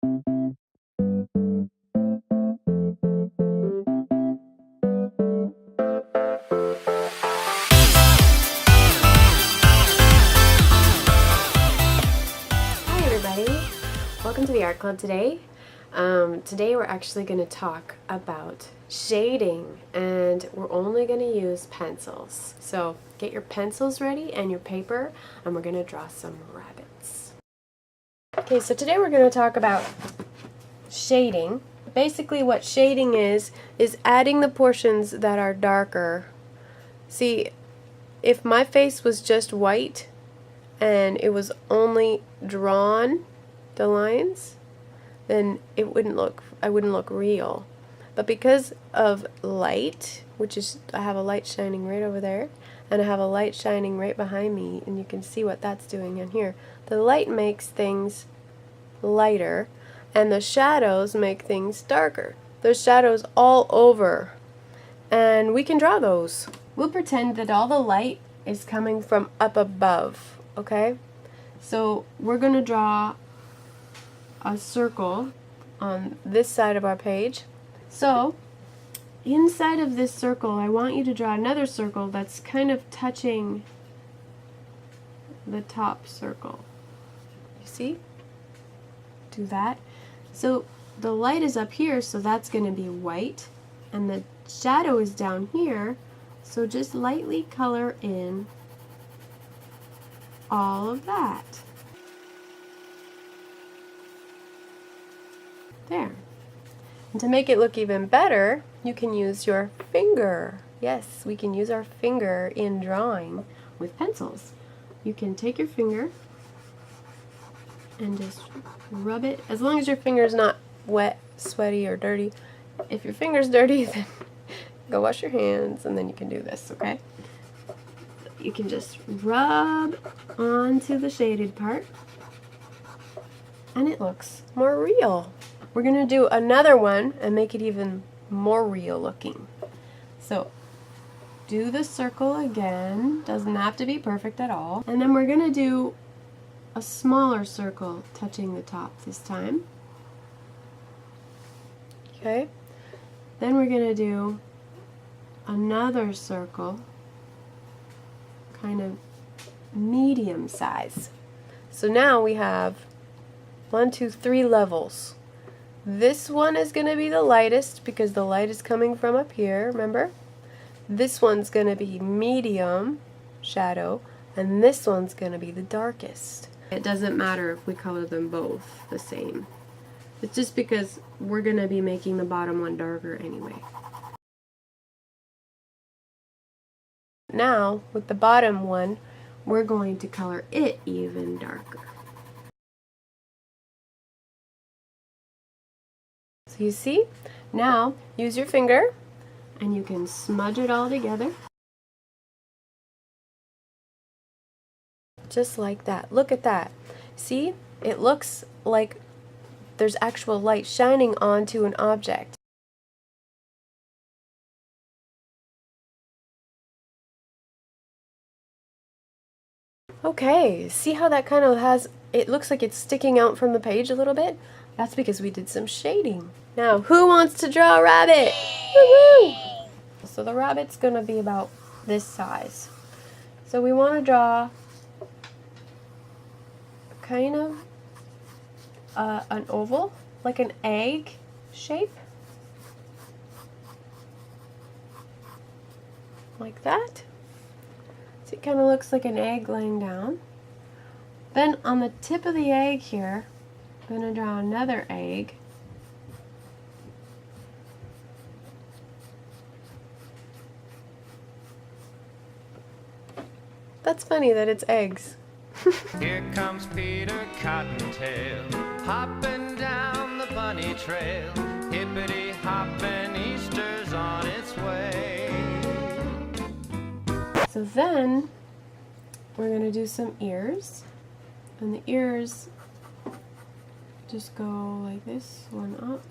Hi everybody, welcome to the art club today. Today we're actually going to talk about shading, and we're only going to use pencils. So get your pencils ready and your paper, and we're going to draw some rabbits. Okay, so today we're going to talk about shading. Basically what shading is adding the portions that are darker. See, if my face was just white and it was only drawn, the lines, then I wouldn't look real. But because of light, which is, I have a light shining right over there, and I have a light shining right behind me, and you can see what that's doing in here. The light makes things lighter, and the shadows make things darker. There's shadows all over, and we can draw those. We'll pretend that all the light is coming from up above, okay? So we're going to draw a circle on this side of our page. So inside of this circle, I want you to draw another circle that's kind of touching the top circle. You see? Do that. So the light is up here, so that's going to be white, and the shadow is down here, so just lightly color in all of that. There. And to make it look even better, you can use your finger. Yes, we can use our finger in drawing with pencils. You can take your finger and just rub it, as long as your finger's not wet, sweaty, or dirty. If your finger's dirty, then go wash your hands, and then you can do this, okay? You can just rub onto the shaded part, and it looks more real. We're going to do another one and make it even more real looking. So do the circle again, doesn't have to be perfect at all. And then we're going to do a smaller circle touching the top this time. Okay, then we're going to do another circle, kind of medium size. So now we have 1, 2, 3 levels. This one is going to be the lightest because the light is coming from up here, remember? This one's going to be medium shadow, and this one's going to be the darkest. It doesn't matter if we color them both the same. It's just because we're going to be making the bottom one darker anyway. Now, with the bottom one, we're going to color it even darker. So you see? Now, use your finger, and you can smudge it all together. Just like that. Look at that. See? It looks like there's actual light shining onto an object. Okay, see how that kind of has, it looks like it's sticking out from the page a little bit? That's because we did some shading. Now, who wants to draw a rabbit? Woo-hoo! So the rabbit's going to be about this size. So we want to draw kind of an oval, like an egg shape. Like that. So it kind of looks like an egg laying down. Then on the tip of the egg here, I'm going to draw another egg. That's funny that it's eggs. Here comes Peter Cottontail, hopping down the bunny trail. Hippity hopping, Easter's on its way. So then we're going to do some ears, and the ears just go like this, one up,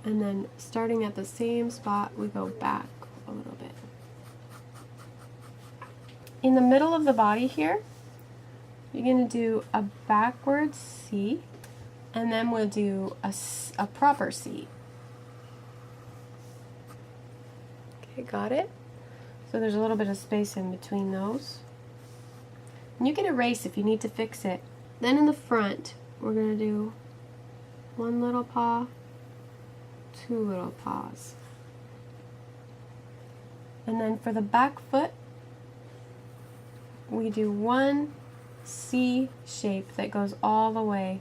and then starting at the same spot we go back a little bit. In the middle of the body here, you're going to do a backwards C, and then we'll do a proper C. Okay, got it? So there's a little bit of space in between those. And you can erase if you need to fix it. Then in the front, we're going to do one little paw, two little paws. And then for the back foot, we do one C shape that goes all the way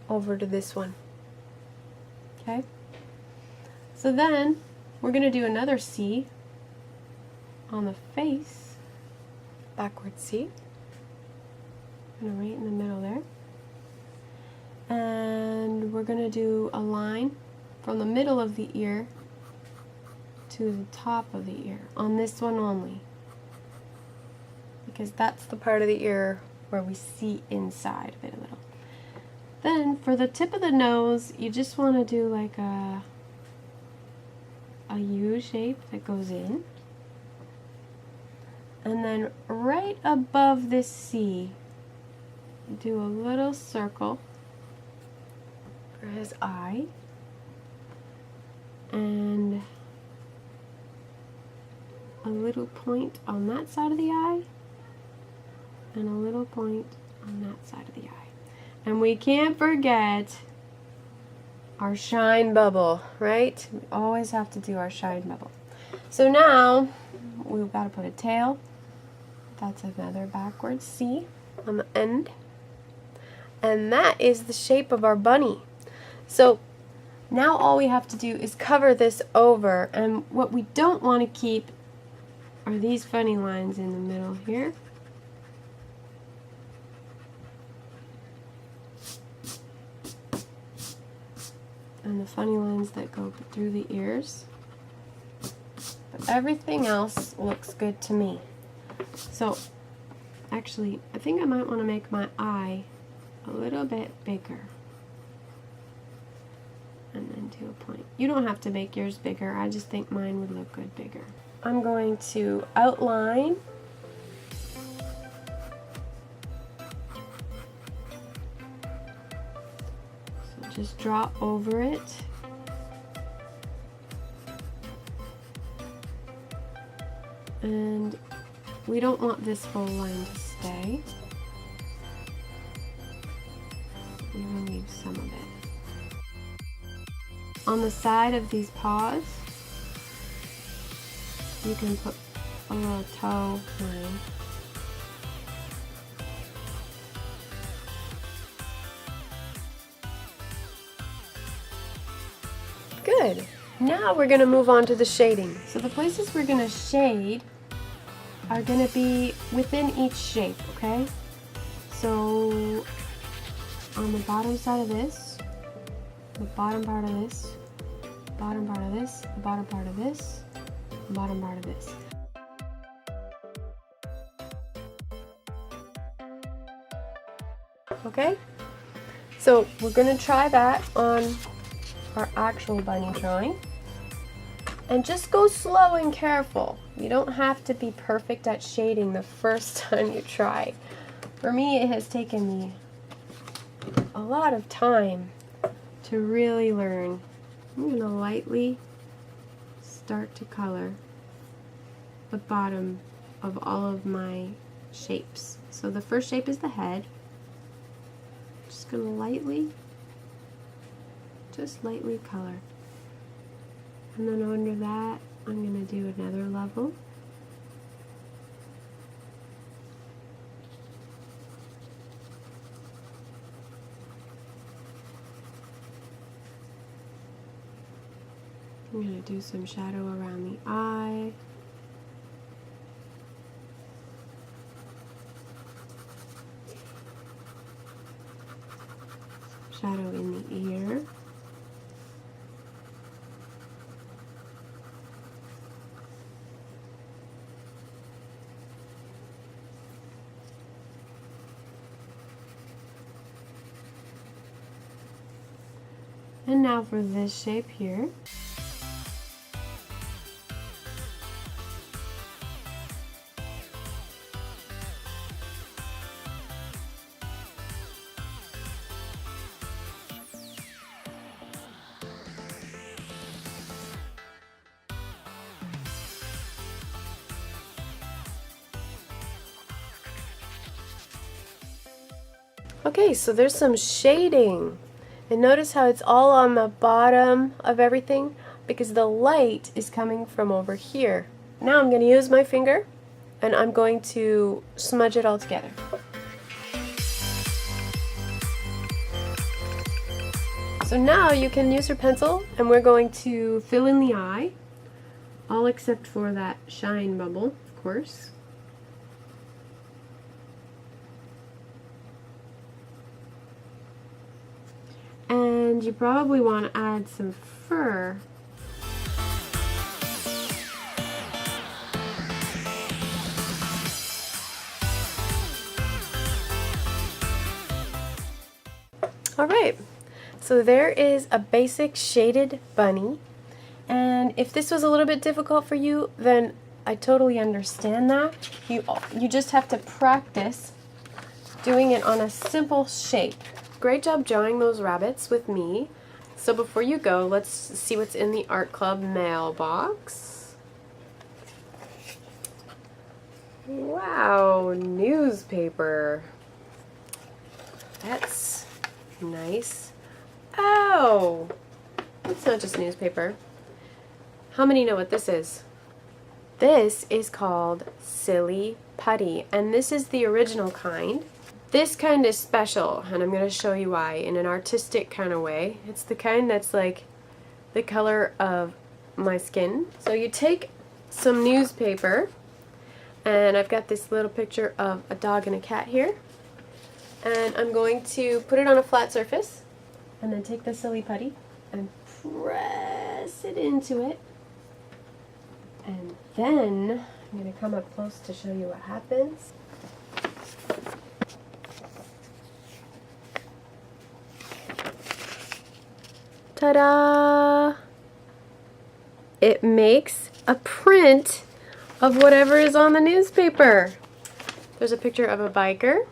over to this one. Okay? So then we're going to do another C on the face, backward C, and right in the middle there. And we're going to do a line from the middle of the ear to the top of the ear on this one only, because that's the part of the ear where we see inside of it a little. Then for the tip of the nose, you just want to do like a U shape that goes in. And then right above this C, do a little circle for his eye. And a little point on that side of the eye. And a little point on that side of the eye. And we can't forget our shine bubble, right? We always have to do our shine bubble. So now we've got to put a tail. That's another backwards C on the end. And that is the shape of our bunny. So now all we have to do is cover this over. And what we don't want to keep are these funny lines in the middle here. And the funny lines that go through the ears. But everything else looks good to me. So, actually, I think I might want to make my eye a little bit bigger. And then do a point. You don't have to make yours bigger. I just think mine would look good bigger. I'm going to outline just draw over it. And we don't want this full line to stay. We're going to leave some of it. On the side of these paws, you can put a little toe line. Good. Now we're going to move on to the shading. So the places we're going to shade are going to be within each shape, okay? So on the bottom side of this, the bottom part of this, bottom part of this, the bottom part of this, the bottom part of this. Okay? So we're going to try that on our actual bunny drawing. And just go slow and careful. You don't have to be perfect at shading the first time you try. For me, it has taken me a lot of time to really learn. I'm going to lightly start to color the bottom of all of my shapes. So the first shape is the head. Just going to just lightly color. And then under that, I'm going to do another level. I'm going to do some shadow around the eye. Shadow in the ear. And now for this shape here. Okay, so there's some shading. And notice how it's all on the bottom of everything because the light is coming from over here. Now I'm going to use my finger and I'm going to smudge it all together. So now you can use your pencil and we're going to fill in the eye, all except for that shine bubble, of course. And you probably want to add some fur. Alright, so there is a basic shaded bunny, and if this was a little bit difficult for you, then I totally understand that. You just have to practice doing it on a simple shape. Great job drawing those rabbits with me. So before you go, let's see what's in the art club mailbox. Wow, newspaper. That's nice. Oh, it's not just newspaper. How many know what this is? This is called Silly Putty, and this is the original kind. This kind is special, and I'm going to show you why in an artistic kind of way. It's the kind that's like the color of my skin. So you take some newspaper, and I've got this little picture of a dog and a cat here. And I'm going to put it on a flat surface, and then take the Silly Putty and press it into it. And then I'm going to come up close to show you what happens. Ta-da! It makes a print of whatever is on the newspaper. There's a picture of a biker.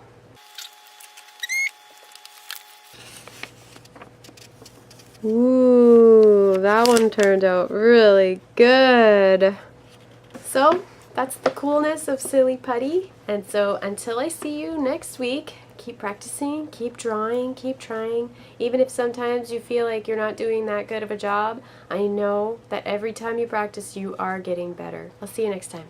Ooh, that one turned out really good. So, that's the coolness of Silly Putty. And so, until I see you next week, keep practicing, keep drawing, keep trying. Even if sometimes you feel like you're not doing that good of a job, I know that every time you practice, you are getting better. I'll see you next time.